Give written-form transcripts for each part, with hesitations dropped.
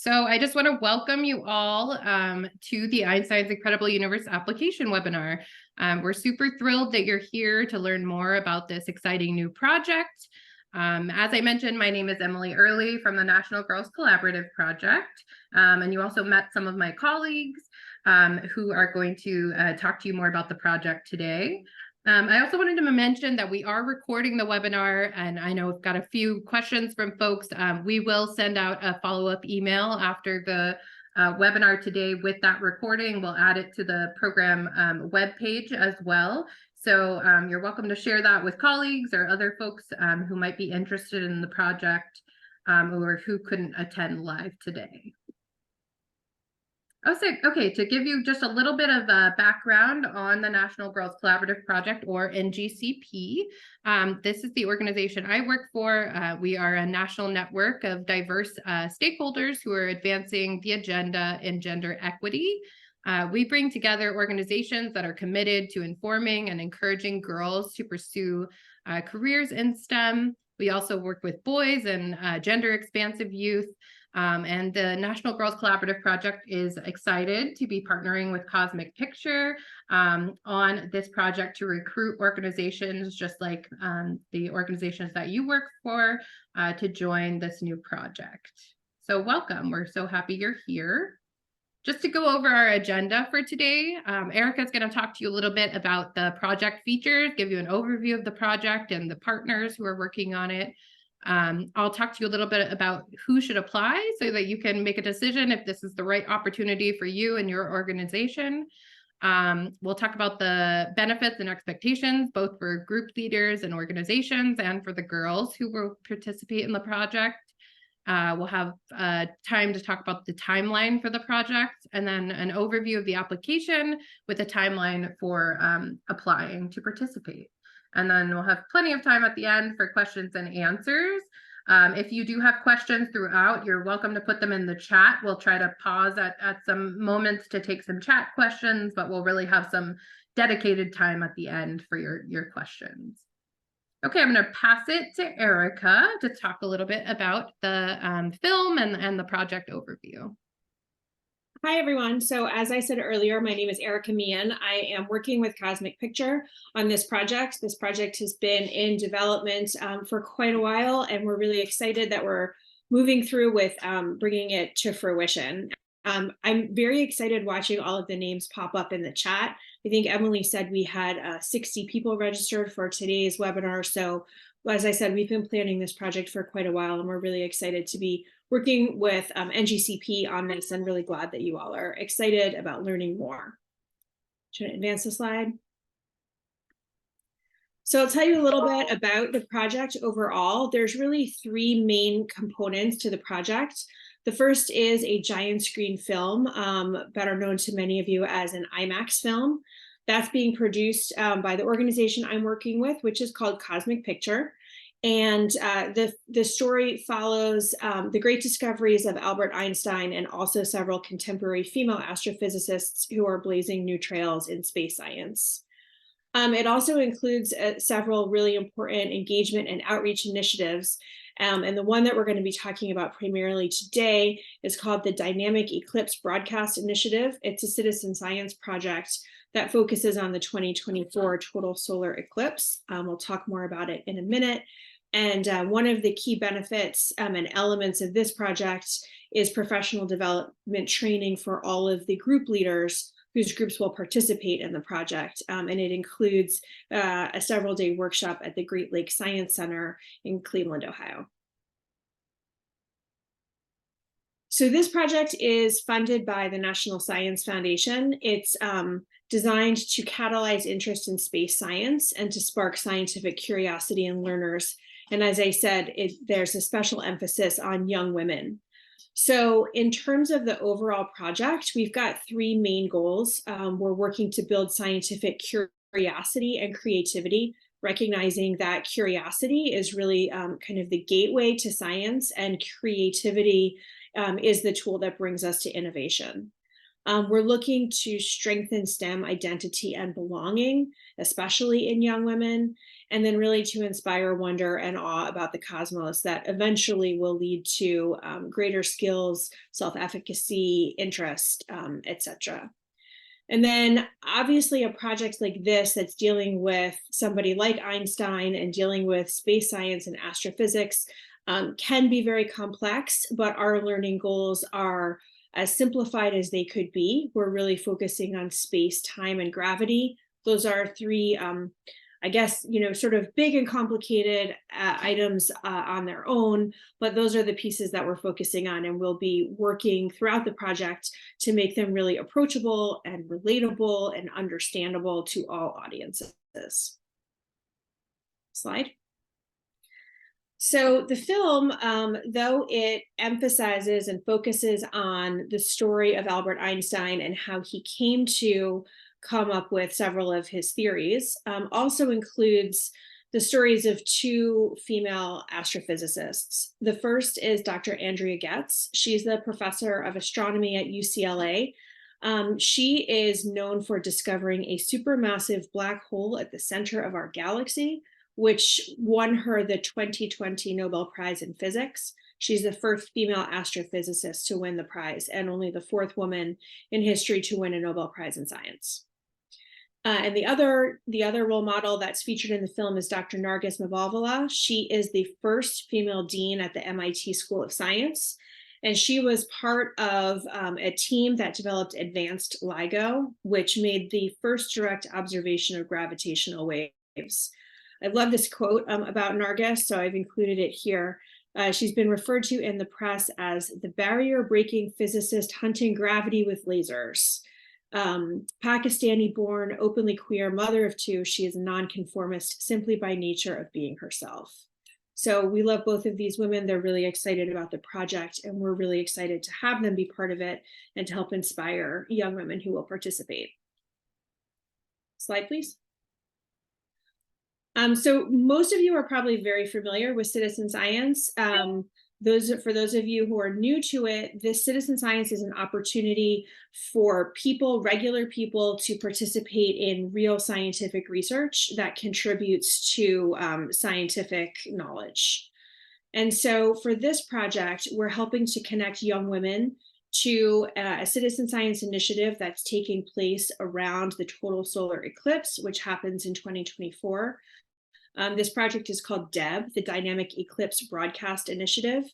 So I just want to welcome you all to the Einstein's Incredible Universe application webinar. We're super thrilled that you're here to learn more about this exciting new project. As I mentioned, my name is Emily Early from the National Girls Collaborative Project. And you also met some of my colleagues who are going to talk to you more about the project today. I also wanted to mention that we are recording the webinar, and I know we've got a few questions from folks. We will send out a follow-up email after the webinar today with that recording. We'll add it to the program webpage as well. So you're welcome to share that with colleagues or other folks who might be interested in the project or who couldn't attend live today. Okay, to give you just a little bit of background on the National Girls Collaborative Project, or NGCP. This is the organization I work for. We are a national network of diverse stakeholders who are advancing the agenda in gender equity. We bring together organizations that are committed to informing and encouraging girls to pursue careers in STEM. We also work with boys and gender expansive youth. And the National Girls Collaborative Project is excited to be partnering with Cosmic Picture on this project to recruit organizations just like the organizations that you work for to join this new project. So welcome, we're so happy you're here. Just to go over our agenda for today, Erica is going to talk to you a little bit about the project features, give you an overview of the project and the partners who are working on it. I'll talk to you a little bit about who should apply so that you can make a decision if this is the right opportunity for you and your organization. We'll talk about the benefits and expectations, both for group leaders and organizations and for the girls who will participate in the project. We'll have time to talk about the timeline for the project, and then an overview of the application with a timeline for applying to participate. And then we'll have plenty of time at the end for questions and answers. If you do have questions throughout, you're welcome to put them in the chat. We'll try to pause at some moments to take some chat questions, but we'll really have some dedicated time at the end for your questions. Okay, I'm going to pass it to Erica to talk a little bit about the film and the project overview. Hi, everyone. So as I said earlier, my name is Erica Meehan. I am working with Cosmic Picture on this project. This project has been in development for quite a while, and we're really excited that we're moving through with bringing it to fruition. I'm very excited watching all of the names pop up in the chat. I think Emily said we had 60 people registered for today's webinar. So as I said, we've been planning this project for quite a while, and we're really excited to be working with NGCP on this, and really glad that you all are excited about learning more. Should I advance the slide? So I'll tell you a little bit about the project overall. There's really three main components to the project. The first is a giant screen film, better known to many of you as an IMAX film. That's being produced by the organization I'm working with, which is called Cosmic Picture. And the story follows the great discoveries of Albert Einstein and also several contemporary female astrophysicists who are blazing new trails in space science. It also includes several really important engagement and outreach initiatives. And the one that we're going to be talking about primarily today is called the Dynamic Eclipse Broadcast Initiative. It's a citizen science project that focuses on the 2024 total solar eclipse. We'll talk more about it in a minute. And one of the key benefits and elements of this project is professional development training for all of the group leaders whose groups will participate in the project. And it includes a several-day workshop at the Great Lakes Science Center in Cleveland, Ohio. So this project is funded by the National Science Foundation. It's designed to catalyze interest in space science and to spark scientific curiosity in learners. And as I said, there's a special emphasis on young women. So in terms of the overall project, we've got three main goals. We're working to build scientific curiosity and creativity, recognizing that curiosity is really kind of the gateway to science, and creativity is the tool that brings us to innovation. We're looking to strengthen STEM identity and belonging, especially in young women, and then really to inspire wonder and awe about the cosmos that eventually will lead to greater skills, self-efficacy, interest, etc. And then obviously a project like this that's dealing with somebody like Einstein and dealing with space science and astrophysics can be very complex, but our learning goals are as simplified as they could be. We're really focusing on space, time, and gravity. Those are three, I guess, sort of big and complicated items on their own, but those are the pieces that we're focusing on, and we'll be working throughout the project to make them really approachable and relatable and understandable to all audiences. Slide. So the film, though it emphasizes and focuses on the story of Albert Einstein and how he came to come up with several of his theories, also includes the stories of two female astrophysicists. The first is Dr. Andrea Getz. She's the professor of astronomy at UCLA. She is known for discovering a supermassive black hole at the center of our galaxy, which won her the 2020 Nobel Prize in Physics. She's the first female astrophysicist to win the prize and only the fourth woman in history to win a Nobel Prize in Science. And the other role model that's featured in the film is Dr. Nargis Mavalvala. She is the first female dean at the MIT School of Science. And she was part of a team that developed advanced LIGO, which made the first direct observation of gravitational waves. I love this quote about Nargis, so I've included it here. She's been referred to in the press as the barrier-breaking physicist hunting gravity with lasers. Pakistani-born, openly queer, mother of two, she is a nonconformist simply by nature of being herself. So we love both of these women. They're really excited about the project, and we're really excited to have them be part of it and to help inspire young women who will participate. Slide, please. So most of you are probably very familiar with citizen science. For those of you who are new to it, this citizen science is an opportunity for people, regular people, to participate in real scientific research that contributes to scientific knowledge. And so for this project, we're helping to connect young women to a citizen science initiative that's taking place around the total solar eclipse, which happens in 2024. This project is called DEB, the Dynamic Eclipse Broadcast Initiative.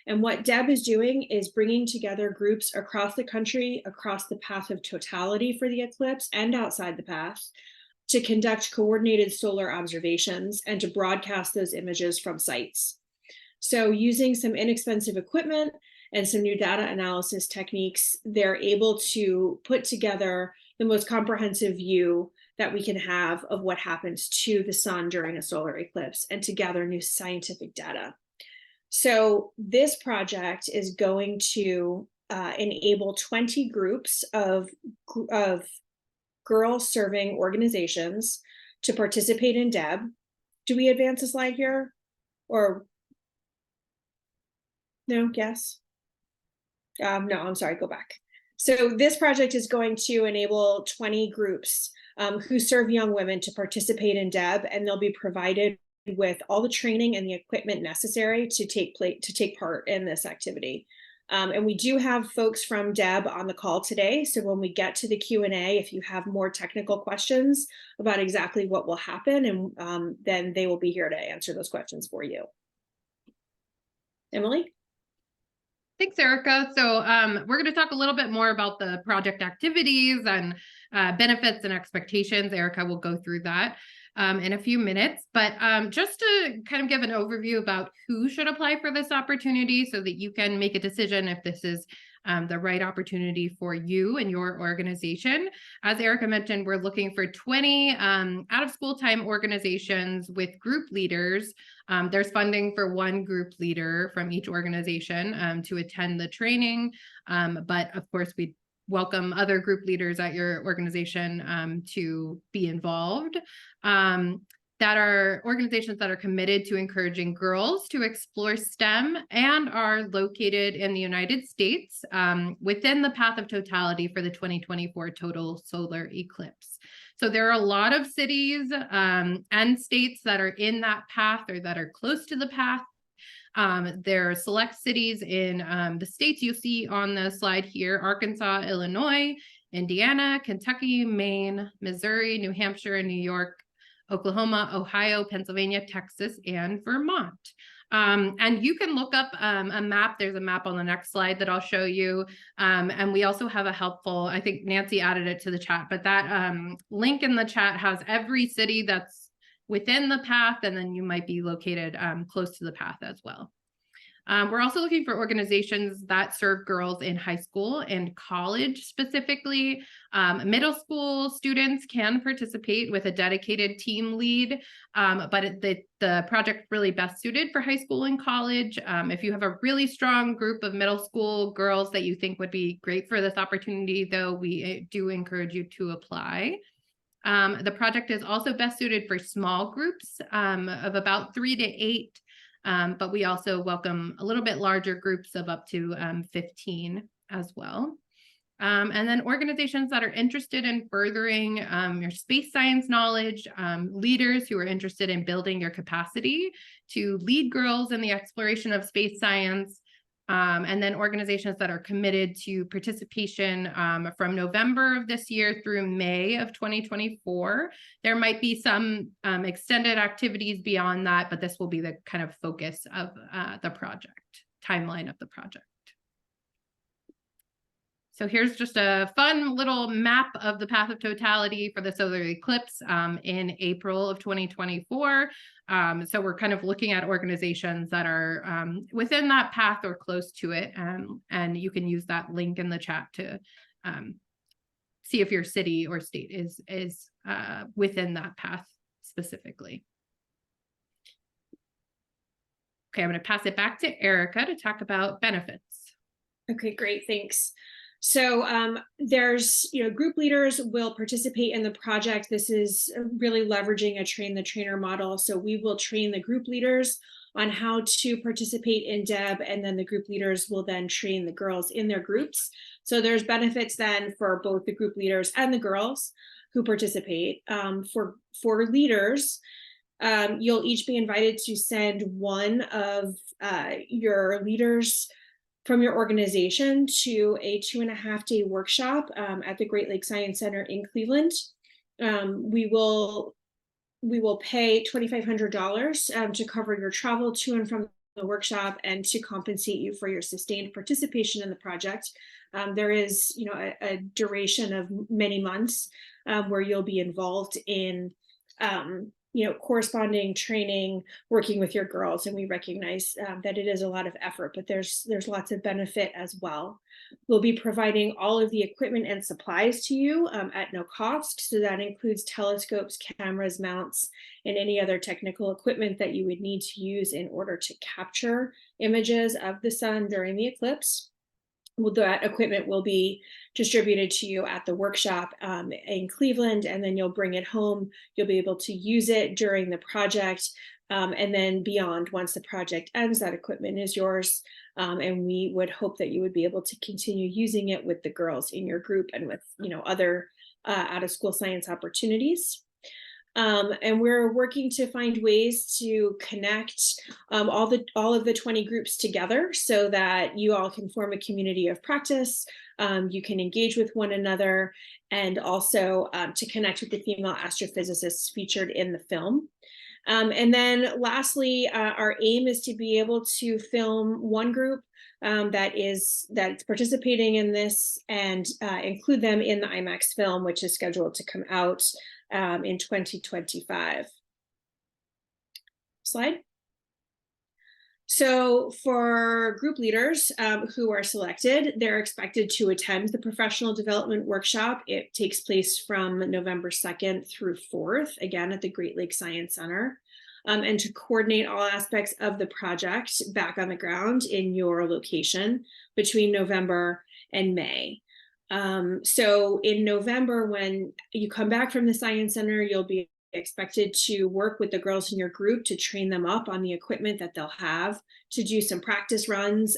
And what DEB is doing is bringing together groups across the country, across the path of totality for the eclipse and outside the path, to conduct coordinated solar observations and to broadcast those images from sites. So using some inexpensive equipment and some new data analysis techniques, they're able to put together the most comprehensive view that we can have of what happens to the sun during a solar eclipse and to gather new scientific data. So this project is going to enable 20 groups of girl-serving organizations to participate in DEB. Do we advance a slide here? Or no, yes? No, I'm sorry, go back. So this project is going to enable 20 groups who serve young women to participate in DEB, and they'll be provided with all the training and the equipment necessary to take part in this activity. And we do have folks from DEB on the call today. So when we get to the Q&A, if you have more technical questions about exactly what will happen, and then they will be here to answer those questions for you. Emily? Thanks, Erica. So we're going to talk a little bit more about the project activities and benefits and expectations. Erica will go through that in a few minutes, but just to kind of give an overview about who should apply for this opportunity so that you can make a decision if this is the right opportunity for you and your organization. As Erica mentioned, we're looking for 20 out-of-school time organizations with group leaders. There's funding for one group leader from each organization to attend the training, but of course, we welcome other group leaders at your organization to be involved. that are organizations that are committed to encouraging girls to explore STEM and are located in the United States within the path of totality for the 2024 total solar eclipse. So there are a lot of cities and states that are in that path or that are close to the path. There are select cities in the states you see on the slide here: Arkansas, Illinois, Indiana, Kentucky, Maine, Missouri, New Hampshire, and New York, Oklahoma, Ohio, Pennsylvania, Texas, and Vermont. And you can look up a map. There's a map on the next slide that I'll show you. And we also have a helpful, I think Nancy added it to the chat, but that link in the chat has every city that's within the path, and then you might be located close to the path as well. We're also looking for organizations that serve girls in high school and college specifically. Middle school students can participate with a dedicated team lead, but the project really best suited for high school and college. If you have a really strong group of middle school girls that you think would be great for this opportunity, though, we do encourage you to apply. The project is also best suited for small groups of about 3 to 8. But we also welcome a little bit larger groups of up to 15 as well. And then organizations that are interested in furthering your space science knowledge, leaders who are interested in building your capacity to lead girls in the exploration of space science, and then organizations that are committed to participation from November of this year through May of 2024. There might be some extended activities beyond that, but this will be the kind of focus of the project, timeline of the project. So here's just a fun little map of the path of totality for the solar eclipse in April of 2024. So we're kind of looking at organizations that are within that path or close to it. And you can use that link in the chat to see if your city or state is within that path specifically. Okay, I'm going to pass it back to Erica to talk about benefits. Okay, great, thanks. So there's, group leaders will participate in the project. This is really leveraging a train the trainer model. So we will train the group leaders on how to participate in DEB, and then the group leaders will then train the girls in their groups. So there's benefits then for both the group leaders and the girls who participate. For leaders, you'll each be invited to send one of your leaders from your organization to a 2.5-day workshop at the Great Lakes Science Center in Cleveland. We will pay $2,500 to cover your travel to and from the workshop and to compensate you for your sustained participation in the project. There is, a duration of many months where you'll be involved in corresponding training, working with your girls, and we recognize that it is a lot of effort, but there's lots of benefit as well. We'll be providing all of the equipment and supplies to you at no cost. So that includes telescopes, cameras, mounts, and any other technical equipment that you would need to use in order to capture images of the sun during the eclipse. Well, that equipment will be distributed to you at the workshop in Cleveland, and then you'll bring it home. You'll be able to use it during the project, and then beyond. Once the project ends, that equipment is yours, and we would hope that you would be able to continue using it with the girls in your group and with other out-of-school science opportunities. And we're working to find ways to connect all of the 20 groups together so that you all can form a community of practice. You can engage with one another, and also to connect with the female astrophysicists featured in the film. And then lastly, our aim is to be able to film one group that's participating in this and include them in the IMAX film, which is scheduled to come out in 2025. Slide. So for group leaders who are selected, they're expected to attend the professional development workshop. It takes place from November 2nd through 4th, again at the Great Lakes Science Center, and to coordinate all aspects of the project back on the ground in your location between November and May. So in November, when you come back from the Science Center, you'll be expected to work with the girls in your group to train them up on the equipment that they'll have, to do some practice runs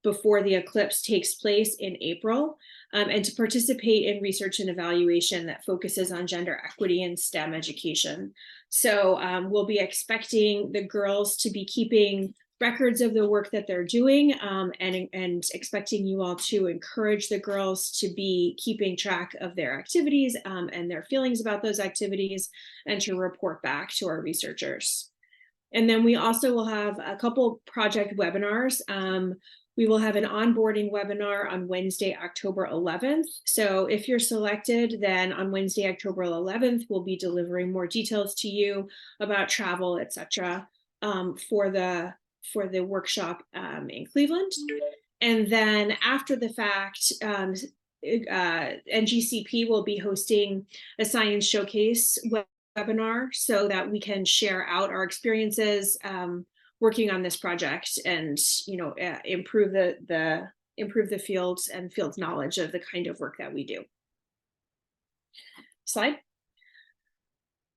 before the eclipse takes place in April, and to participate in research and evaluation that focuses on gender equity and STEM education. So we'll be expecting the girls to be keeping records of the work that they're doing, and expecting you all to encourage the girls to be keeping track of their activities and their feelings about those activities, and to report back to our researchers. And then we also will have a couple project webinars. We will have an onboarding webinar on Wednesday, October 11th. So if you're selected, then on Wednesday, October 11th, we'll be delivering more details to you about travel, etc., for the workshop in Cleveland. And then after the fact, NGCP will be hosting a science showcase webinar so that we can share out our experiences working on this project, and improve the fields and fields knowledge of the kind of work that we do. Slide.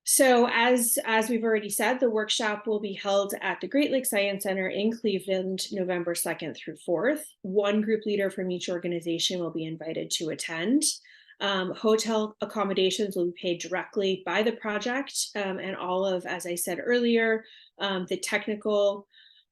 So as we've already said, the workshop will be held at the Great Lakes Science Center in Cleveland, November 2nd through 4th. One group leader from each organization will be invited to attend. Hotel accommodations will be paid directly by the project, and all of, as I said earlier, the technical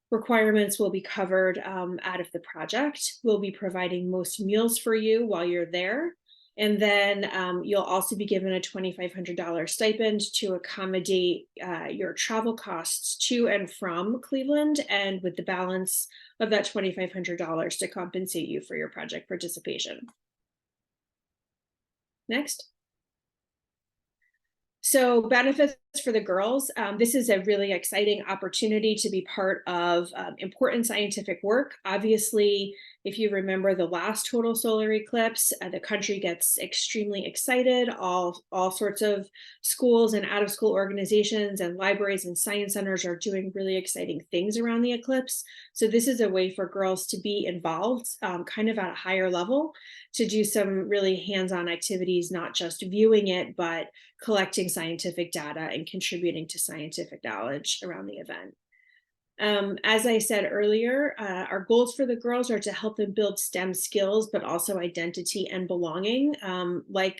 requirements will be covered out of the project. We'll be providing most meals for you while you're there. And then you'll also be given a $2,500 stipend to accommodate your travel costs to and from Cleveland, and with the balance of that $2,500 to compensate you for your project participation. Next. So benefits for the girls. This is a really exciting opportunity to be part of important scientific work. Obviously, if you remember the last total solar eclipse, the country gets extremely excited. All sorts of schools and out-of-school organizations and libraries and science centers are doing really exciting things around the eclipse. So this is a way for girls to be involved kind of at a higher level, to do some really hands-on activities, not just viewing it, but collecting scientific data and contributing to scientific knowledge around the event. As I said earlier, our goals for the girls are to help them build STEM skills, but also identity and belonging. Like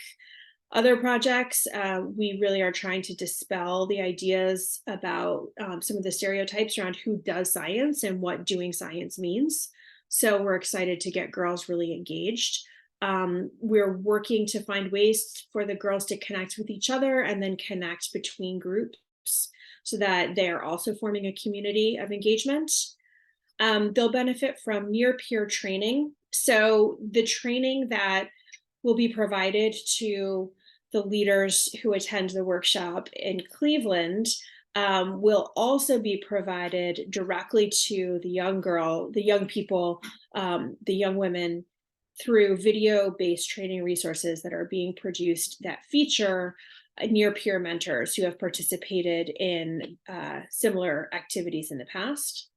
other projects, we really are trying to dispel the ideas about some of the stereotypes around who does science and what doing science means. So we're excited to get girls really engaged. We're working to find ways for the girls to connect with each other and then connect between groups so that they're also forming a community of engagement. They'll benefit from near-peer training. So the training that will be provided to the leaders who attend the workshop in Cleveland will also be provided directly to the young people, the young women, through video-based training resources that are being produced that feature near-peer mentors who have participated in similar activities in the past.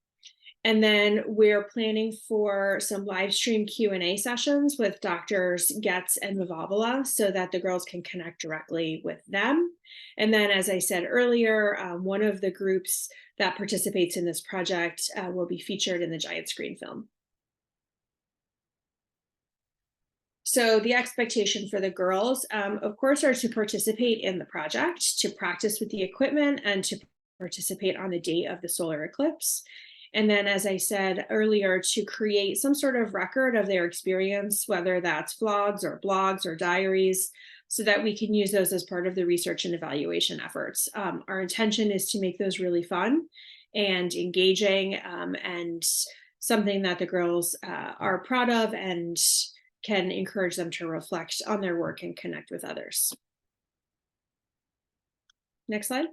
And then we're planning for some live stream Q&A sessions with Drs. Getz and Mavabala so that the girls can connect directly with them. And then, as I said earlier, one of the groups that participates in this project will be featured in the giant screen film. So the expectation for the girls, of course, are to participate in the project, to practice with the equipment, and to participate on the date of the solar eclipse. And then, as I said earlier, to create some sort of record of their experience, whether that's vlogs or blogs or diaries, so that we can use those as part of the research and evaluation efforts. Our intention is to make those really fun and engaging, and something that the girls are proud of and can encourage them to reflect on their work and connect with others. Next slide.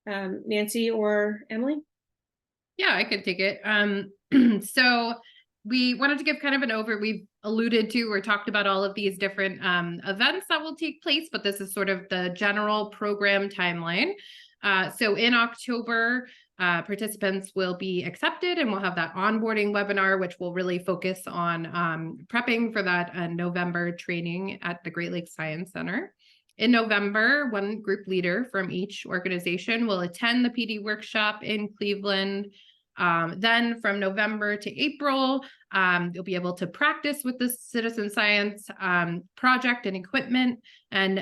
Nancy or Emily? Yeah, I could take it. So we wanted to give kind of an overview. We've alluded to or talked about all of these different events that will take place, but this is sort of the general program timeline. So in October, participants will be accepted, and we'll have that onboarding webinar, which will really focus on prepping for that November training at the Great Lakes Science Center. In November, one group leader from each organization will attend the PD workshop in Cleveland. Then from November to April, you'll be able to practice with the citizen science project and equipment, and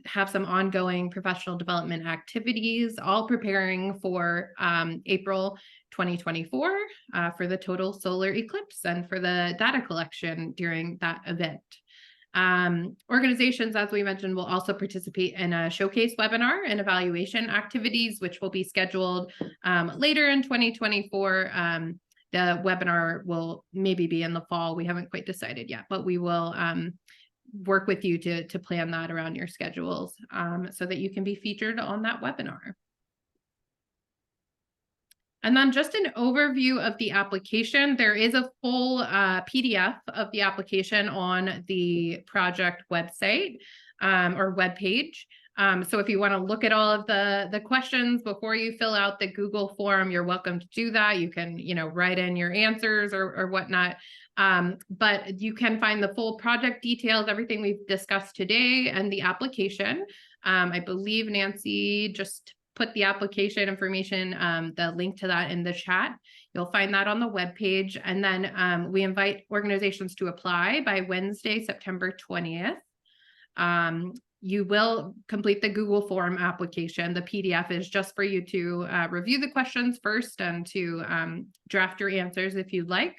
have some ongoing professional development activities, all preparing for April 2024 for the total solar eclipse and for the data collection during that event. Organizations, as we mentioned, will also participate in a showcase webinar and evaluation activities, which will be scheduled later in 2024. The webinar will maybe be in the fall. We haven't quite decided yet, but we will work with you to plan that around your schedules so that you can be featured on that webinar. And then just an overview of the application. There is a full PDF of the application on the project website or webpage. So if you want to look at all of the questions before you fill out the Google form, you're welcome to do that. You can, write in your answers or whatnot. But you can find the full project details, everything we've discussed today, and the application. I believe Nancy just put the application information, the link to that in the chat. You'll find that on the webpage. And then we invite organizations to apply by Wednesday, September 20th. You will complete the Google form application. The PDF is just for you to review the questions first and to draft your answers if you'd like.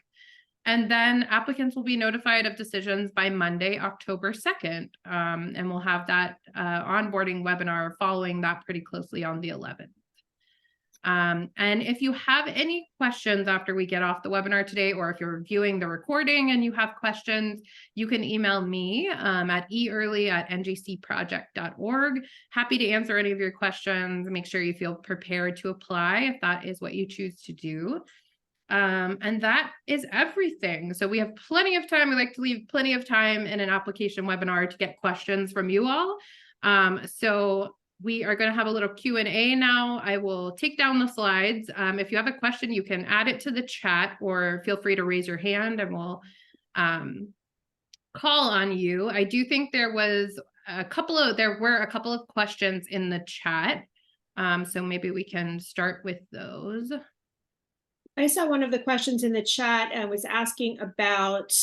And then applicants will be notified of decisions by Monday, October 2nd. And we'll have that onboarding webinar following that pretty closely on the 11th. And if you have any questions after we get off the webinar today, or if you're viewing the recording and you have questions, you can email me at early@ngcproject.org. Happy to answer any of your questions. Make sure you feel prepared to apply if that is what you choose to do. And that is everything. So we have plenty of time. We like to leave plenty of time in an application webinar to get questions from you all. So we are going to have a little Q&A now. I will take down the slides. If you have a question, you can add it to the chat or feel free to raise your hand and we'll call on you. I do think there were a couple of questions in the chat. So maybe we can start with those. I saw one of the questions in the chat and was asking about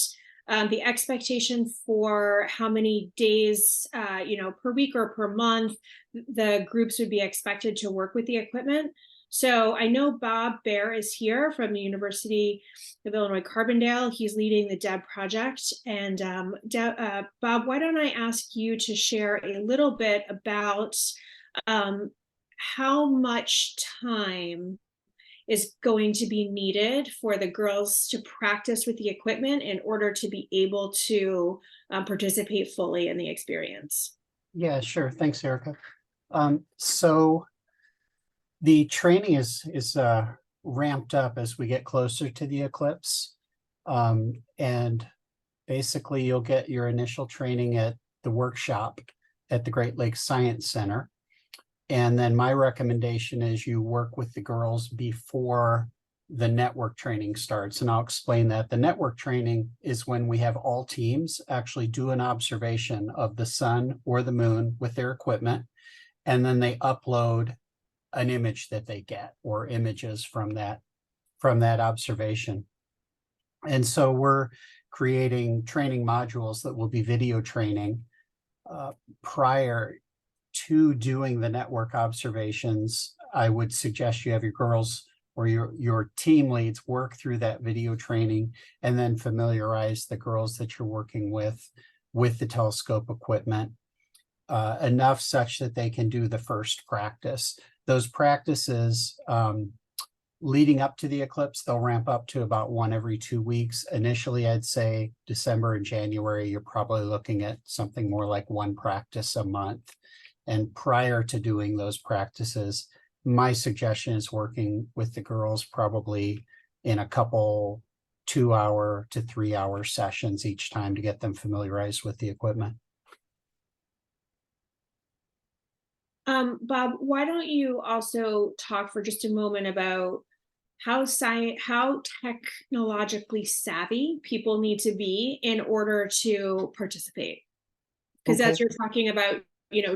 the expectation for how many days, per week or per month the groups would be expected to work with the equipment. So I know Bob Baer is here from the University of Illinois Carbondale. He's leading the DEB project. And Bob, why don't I ask you to share a little bit about how much time is going to be needed for the girls to practice with the equipment in order to be able to participate fully in the experience? Yeah, sure. Thanks, Erica. So the training is ramped up as we get closer to the eclipse. And basically you'll get your initial training at the workshop at the Great Lakes Science Center. And then my recommendation is you work with the girls before the network training starts. And I'll explain that. The network training is when we have all teams actually do an observation of the sun or the moon with their equipment. And then they upload an image that they get or images from that observation. And so we're creating training modules that will be video training prior to doing the network observations. I would suggest you have your girls or your team leads work through that video training and then familiarize the girls that you're working with the telescope equipment enough such that they can do the first practice. Those practices leading up to the eclipse, they'll ramp up to about one every 2 weeks. Initially, I'd say December and January, you're probably looking at something more like one practice a month. And prior to doing those practices, my suggestion is working with the girls probably in a couple 2-hour to 3-hour sessions each time to get them familiarized with the equipment. Bob, why don't you also talk for just a moment about how technologically savvy people need to be in order to participate? Because as you're talking about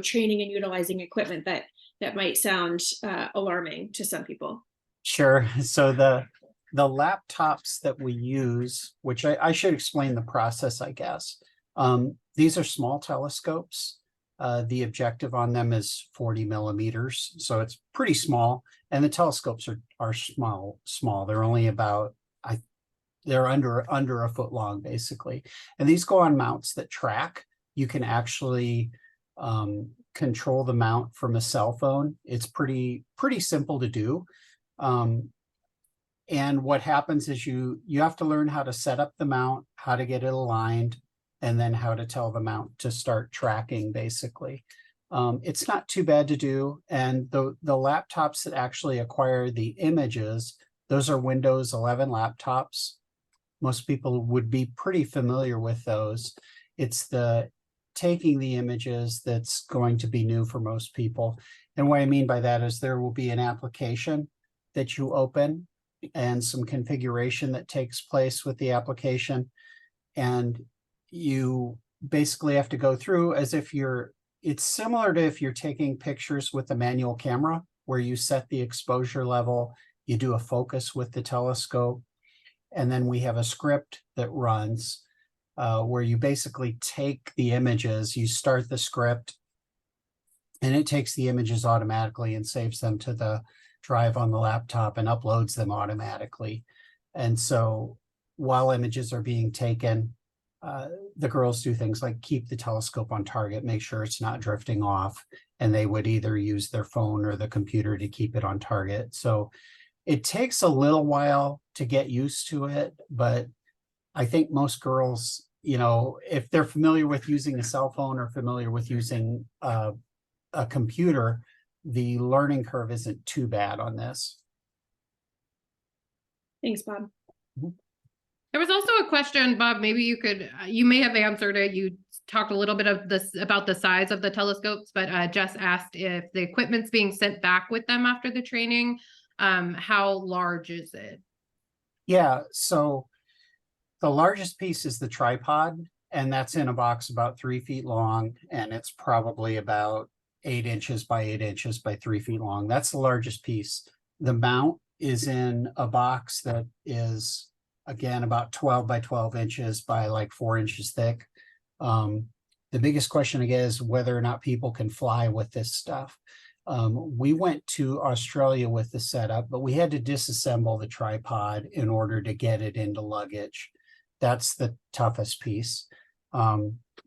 training and utilizing equipment that might sound alarming to some people. Sure. So the laptops that we use, which I should explain the process, I guess. These are small telescopes. The objective on them is 40 millimeters, so it's pretty small. And the telescopes are small. They're only about they're under a foot long, basically. And these go on mounts that track. You can actually control the mount from a cell phone. It's pretty simple to do. And what happens is you have to learn how to set up the mount, how to get it aligned, and then how to tell the mount to start tracking, basically. It's not too bad to do. And the laptops that actually acquire the images, those are Windows 11 laptops. Most people would be pretty familiar with those. It's the taking the images that's going to be new for most people. And what I mean by that is there will be an application that you open and some configuration that takes place with the application. And you basically have to go through as if it's similar to if you're taking pictures with a manual camera, where you set the exposure level, you do a focus with the telescope, and then we have a script that runs where you basically take the images, you start the script, and it takes the images automatically and saves them to the drive on the laptop and uploads them automatically. And so while images are being taken, the girls do things like keep the telescope on target, make sure it's not drifting off, and they would either use their phone or the computer to keep it on target. So it takes a little while to get used to it, but I think most girls, if they're familiar with using a cell phone or familiar with using a computer, the learning curve isn't too bad on this. Thanks, Bob. There was also a question, Bob, maybe you may have answered it. You talked a little bit about the size of the telescopes, but Jess asked if the equipment's being sent back with them after the training. How large is it? Yeah, so the largest piece is the tripod, and that's in a box about 3 feet long, and it's probably about 8 inches by 8 inches by 3 feet long. That's the largest piece. The mount is in a box that is, again, about 12 by 12 inches by like 4 inches thick. The biggest question again is whether or not people can fly with this stuff. We went to Australia with the setup, but we had to disassemble the tripod in order to get it into luggage. That's the toughest piece.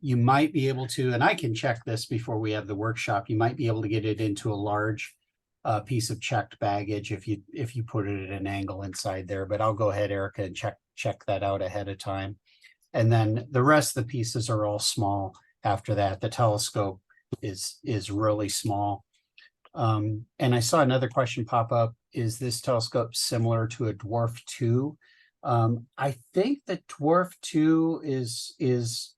You might be able to, and I can check this before we have the workshop, you might be able to get it into a large piece of checked baggage if you put it at an angle inside there, but I'll go ahead, Erica, and check that out ahead of time. And then the rest of the pieces are all small after that. The telescope is really small. And I saw another question pop up. Is this telescope similar to a Dwarf 2? I think the Dwarf 2 is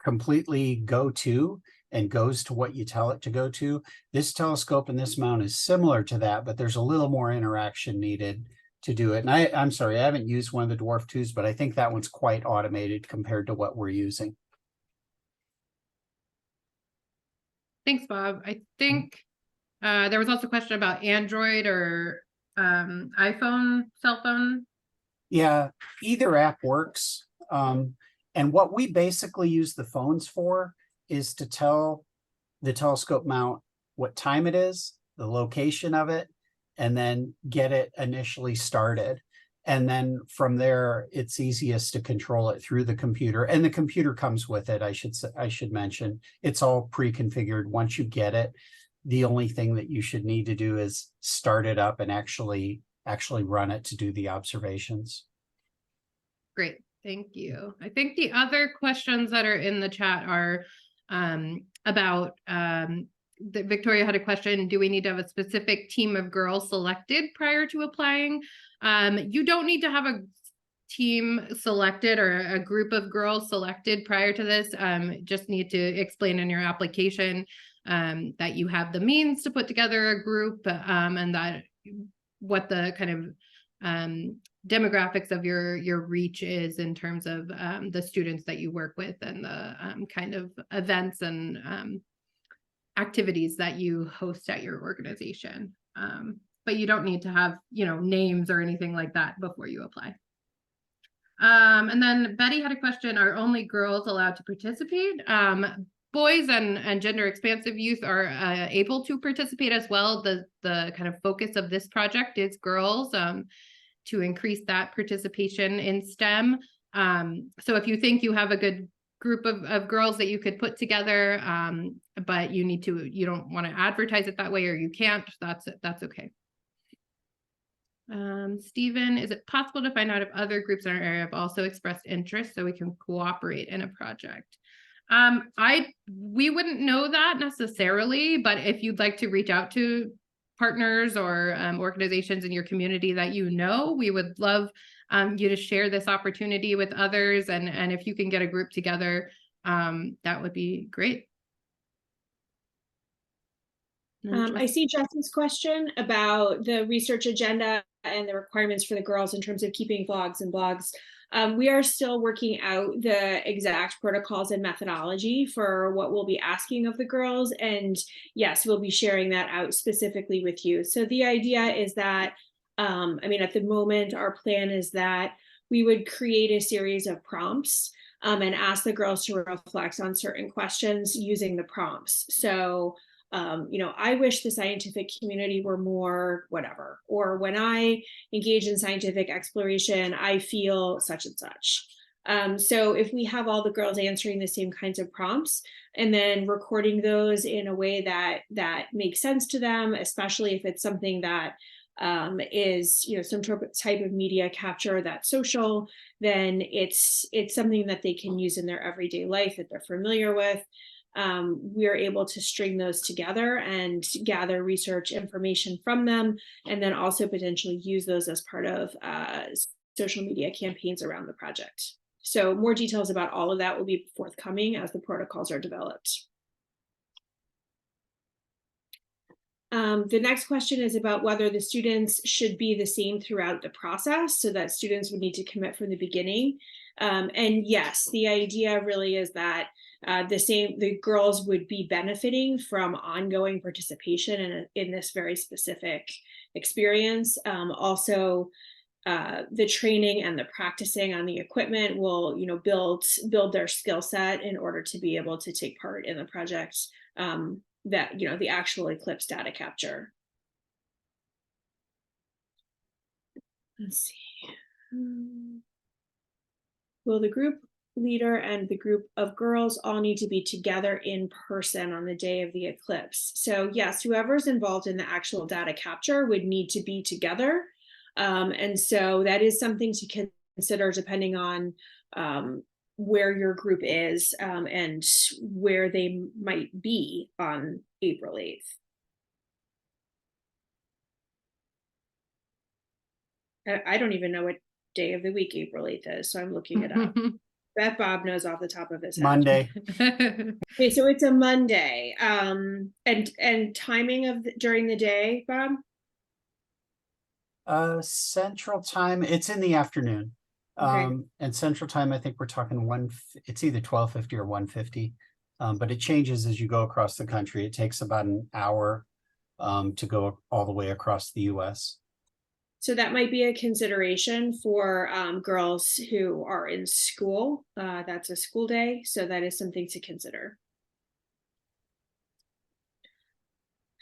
completely go to and goes to what you tell it to go to. This telescope and this mount is similar to that, but there's a little more interaction needed to do it. And I'm sorry, I haven't used one of the Dwarf 2s, but I think that one's quite automated compared to what we're using. Thanks, Bob. I think there was also a question about Android or iPhone, cell phone. Yeah, either app works. And what we basically use the phones for is to tell the telescope mount what time it is, the location of it, and then get it initially started. And then from there, it's easiest to control it through the computer. And the computer comes with it, I should mention. It's all pre-configured. Once you get it, the only thing that you should need to do is start it up and actually run it to do the observations. Great, thank you. I think the other questions that are in the chat are about Victoria had a question. Do we need to have a specific team of girls selected prior to applying? You don't need to have a team selected or a group of girls selected prior to this. Just need to explain in your application that you have the means to put together a group and that what the kind of demographics of your reach is in terms of the students that you work with and the kind of events and activities that you host at your organization. But you don't need to have, names or anything like that before you apply. And then Betty had a question, are only girls allowed to participate? Boys and gender expansive youth are able to participate as well. The kind of focus of this project is girls, to increase that participation in STEM. So if you think you have a good group of girls that you could put together, but you don't want to advertise it that way, or you can't, that's okay. Stephen, is it possible to find out if other groups in our area have also expressed interest so we can cooperate in a project? We wouldn't know that necessarily, but if you'd like to reach out to partners or organizations in your community that we would love you to share this opportunity with others, and if you can get a group together, that would be great. I see Justin's question about the research agenda and the requirements for the girls in terms of keeping vlogs and blogs. We are still working out the exact protocols and methodology for what we'll be asking of the girls. And yes, we'll be sharing that out specifically with you. So the idea is that, at the moment, our plan is that we would create a series of prompts and ask the girls to reflect on certain questions using the prompts. So I wish the scientific community were more whatever, or when I engage in scientific exploration, I feel such and such. So if we have all the girls answering the same kinds of prompts and then recording those in a way that makes sense to them, especially if it's something that is some type of media capture that's social, then it's something that they can use in their everyday life that they're familiar with. We are able to string those together and gather research information from them, and then also potentially use those as part of social media campaigns around the project. So more details about all of that will be forthcoming as the protocols are developed. The next question is about whether the students should be the same throughout the process, so that students would need to commit from the beginning. And yes, the idea really is that the girls would be benefiting from ongoing participation in this very specific experience. Also, the training and the practicing on the equipment will, build their skill set in order to be able to take part in the project. The actual eclipse data capture. Let's see. Will the group leader and the group of girls all need to be together in person on the day of the eclipse? So yes, whoever's involved in the actual data capture would need to be together. And so that is something to consider depending on where your group is and where they might be on April 8th. I don't even know what day of the week April 8th is, so I'm looking it up. Bet Bob knows off the top of his head. Monday. Okay, so it's a Monday. And timing during the day, Bob? Central time, it's in the afternoon. Okay. And Central time, I think we're talking it's either 12:50 or 1:50. But it changes as you go across the country. It takes about an hour to go all the way across the US. So that might be a consideration for girls who are in school. That's a school day, so that is something to consider.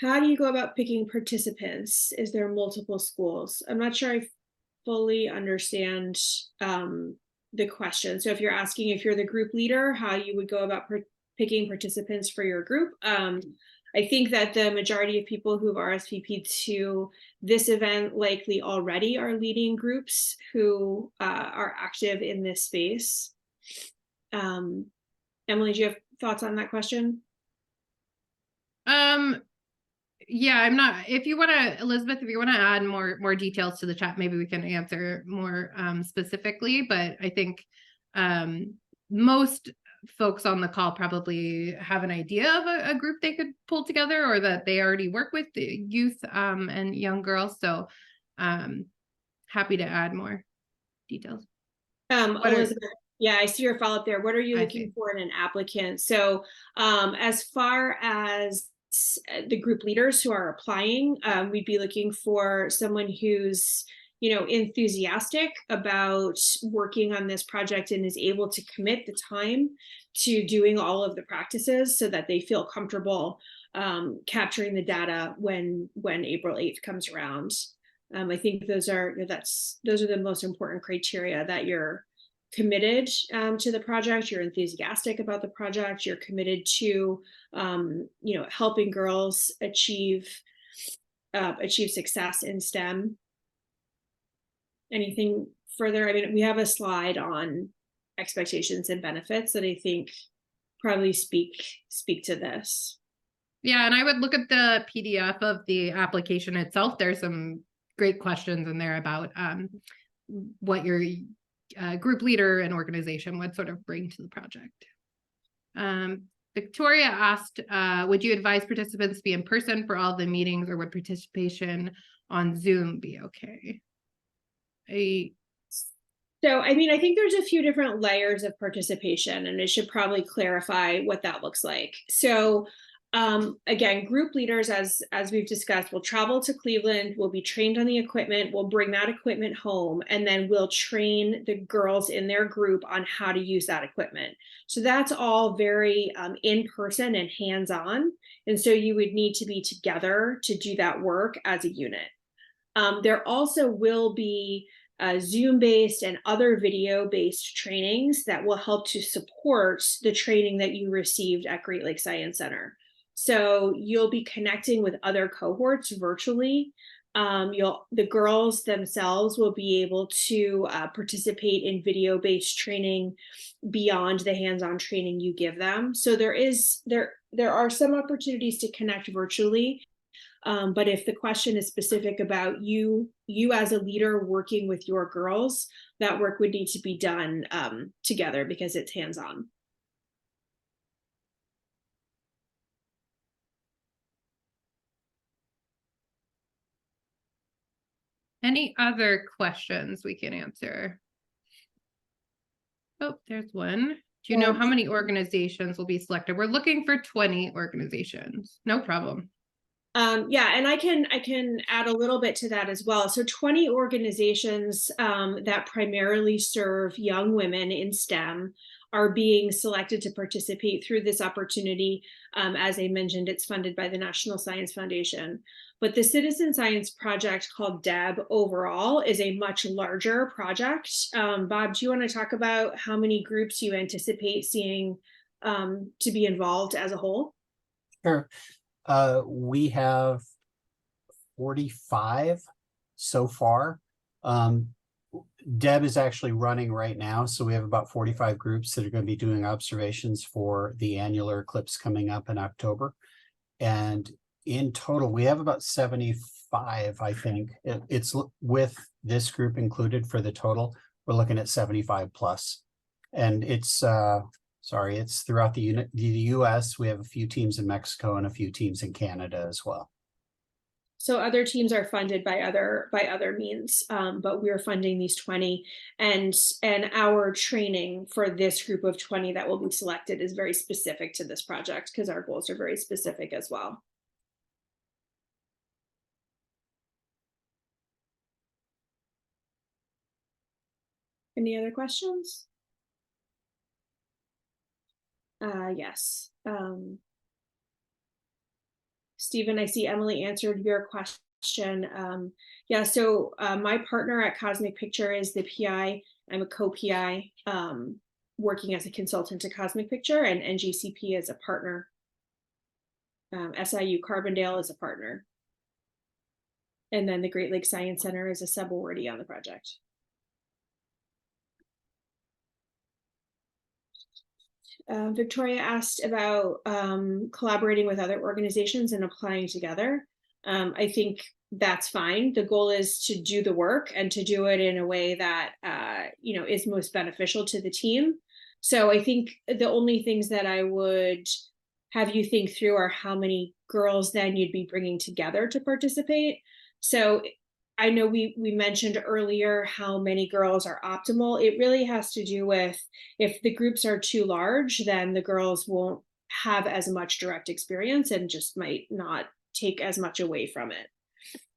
How do you go about picking participants? Is there multiple schools? I'm not sure I fully understand the question. So if you're asking if you're the group leader, how you would go about picking participants for your group. I think that the majority of people who've RSVP'd to this event likely already are leading groups who are active in this space. Emily, do you have thoughts on that question? Yeah, I'm not, if you want to, Elizabeth, if you want to add more details to the chat, maybe we can answer more specifically, but I think most folks on the call probably have an idea of a group they could pull together, or that they already work with the youth and young girls. So happy to add more details. What are- Elizabeth, yeah, I see your follow-up there. What are you I looking see. for in an applicant? So as far as the group leaders who are applying, we'd be looking for someone who's, you know, enthusiastic about working on this project and is able to commit the time to doing all of the practices so that they feel comfortable capturing the data when April 8th comes around. I think those are the most important criteria, that you're committed to the project, you're enthusiastic about the project, you're committed to you know, helping girls achieve success in STEM. Anything further? I mean, we have a slide on expectations and benefits that I think probably speak to this. Yeah, and I would look at the PDF of the application itself. There's some great questions in there about what your group leader and organization would sort of bring to the project. Victoria asked, would you advise participants be in person for all the meetings, or would participation on Zoom be okay? So, I mean, I think there's a few different layers of participation, and it should probably clarify what that looks like. So, again, group leaders, as we've discussed, will travel to Cleveland, will be trained on the equipment, will bring that equipment home, and then we'll train the girls in their group on how to use that equipment. So that's all very in person and hands-on. And so you would need to be together to do that work as a unit. There also will be Zoom-based and other video-based trainings that will help to support the training that you received at Great Lakes Science Center. So you'll be connecting with other cohorts virtually. The girls themselves will be able to participate in video-based training beyond the hands-on training you give them. So there are some opportunities to connect virtually. But if the question is specific about you as a leader working with your girls, that work would need to be done together because it's hands-on. Any other questions we can answer? Oh, there's one. Do you know how many organizations will be selected? We're looking for 20 organizations. No problem. Yeah, and I can add a little bit to that as well. So 20 organizations that primarily serve young women in STEM are being selected to participate through this opportunity. As I mentioned, it's funded by the National Science Foundation. But the Citizen Science Project, called DEB overall, is a much larger project. Bob, do you want to talk about how many groups you anticipate seeing to be involved as a whole? Sure. We have 45 so far. Deb is actually running right now, so we have about 45 groups that are going to be doing observations for the annular eclipse coming up in October. And in total, we have about 75, I think. It's with this group included for the total, we're looking at 75 plus. And it's it's throughout the US. We have a few teams in Mexico and a few teams in Canada as well. So other teams are funded by other means, but we're funding these 20, and our training for this group of 20 that will be selected is very specific to this project because our goals are very specific as well. Any other questions? Yes. Stephen, I see Emily answered your question. Yeah, so my partner at Cosmic Picture is the PI. I'm a co-PI working as a consultant to Cosmic Picture, and NGCP is a partner. SIU Carbondale is a partner. And then the Great Lakes Science Center is a sub-awardee on the project. Victoria asked about collaborating with other organizations and applying together. I think that's fine. The goal is to do the work and to do it in a way that is most beneficial to the team. So I think the only things that I would have you think through are how many girls then you'd be bringing together to participate. So I know we mentioned earlier how many girls are optimal. It really has to do with, if the groups are too large, then the girls won't have as much direct experience and just might not take as much away from it.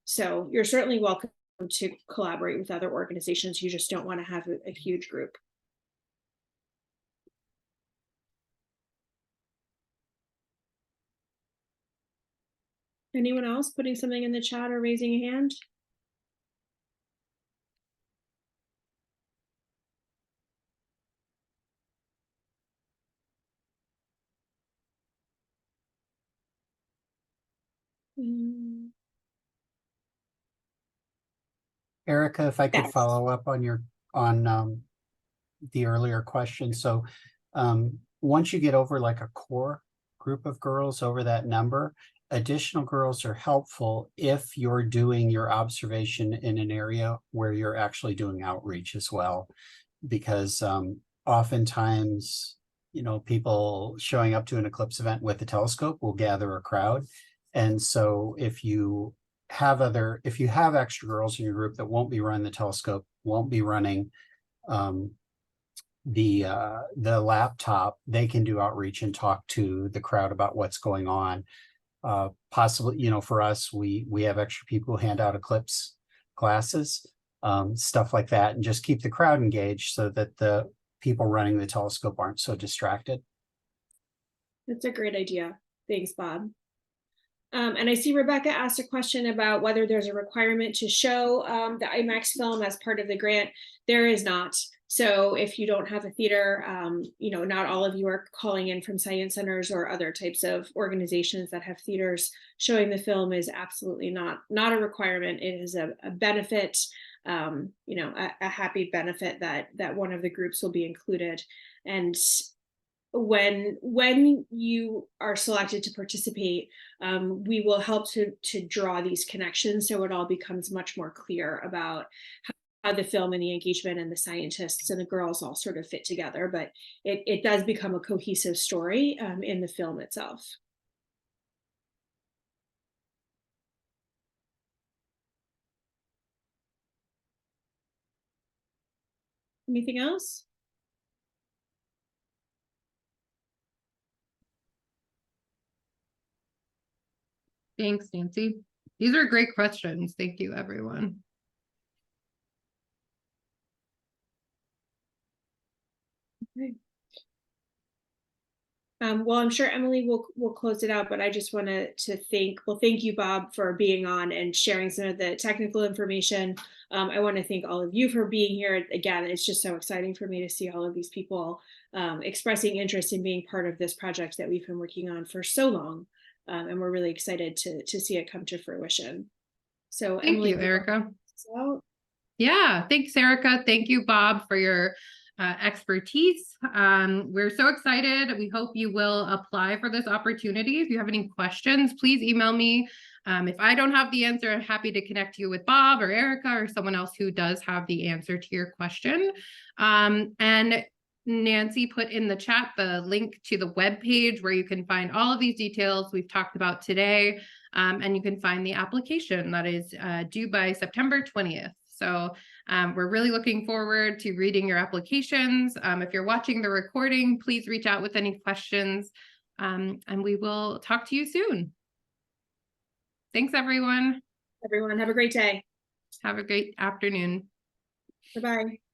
So you're certainly welcome to collaborate with other organizations. You just don't want to have a huge group. Anyone else putting something in the chat or raising a hand? Mm, Erica, if I could Yes. follow up on the earlier question. So once you get over like a core group of girls over that number, additional girls are helpful if you're doing your observation in an area where you're actually doing outreach as well. Because oftentimes, you know, people showing up to an eclipse event with a telescope will gather a crowd. And so if you have extra girls in your group that won't be running the telescope, won't be running the laptop, they can do outreach and talk to the crowd about what's going on. Possibly, you know, for us, we have extra people who hand out eclipse classes, stuff like that, and just keep the crowd engaged so that the people running the telescope aren't so distracted. That's a great idea. Thanks, Bob. And I see Rebecca asked a question about whether there's a requirement to show the IMAX film as part of the grant. There is not. So if you don't have a theater, you know, not all of you are calling in from science centers or other types of organizations that have theaters. Showing the film is absolutely not a requirement. It is a benefit, you know, a happy benefit that one of the groups will be included. And when you are selected to participate, we will help to draw these connections, so it all becomes much more clear about how the film and the engagement and the scientists and the girls all sort of fit together. But it does become a cohesive story in the film itself. Anything else? Thanks, Nancy. These are great questions. Thank you, everyone. Okay. Well, I'm sure Emily will close it out, but I just wanted to thank you, Bob, for being on and sharing some of the technical information. I want to thank all of you for being here. Again, it's just so exciting for me to see all of these people expressing interest in being part of this project that we've been working on for so long. And we're really excited to see it come to fruition. So Thank Emily, you, Erica. so Yeah, thanks, Erica. Thank you, Bob, for your expertise. We're so excited. We hope you will apply for this opportunity. If you have any questions, please email me. If I don't have the answer, I'm happy to connect you with Bob or Erica or someone else who does have the answer to your question. And Nancy put in the chat the link to the webpage where you can find all of these details we've talked about today. And you can find the application that is due by September 20th. So we're really looking forward to reading your applications. If you're watching the recording, please reach out with any questions, and we will talk to you soon. Thanks, everyone. everyone, have a great day. Have a great afternoon. Bye-bye.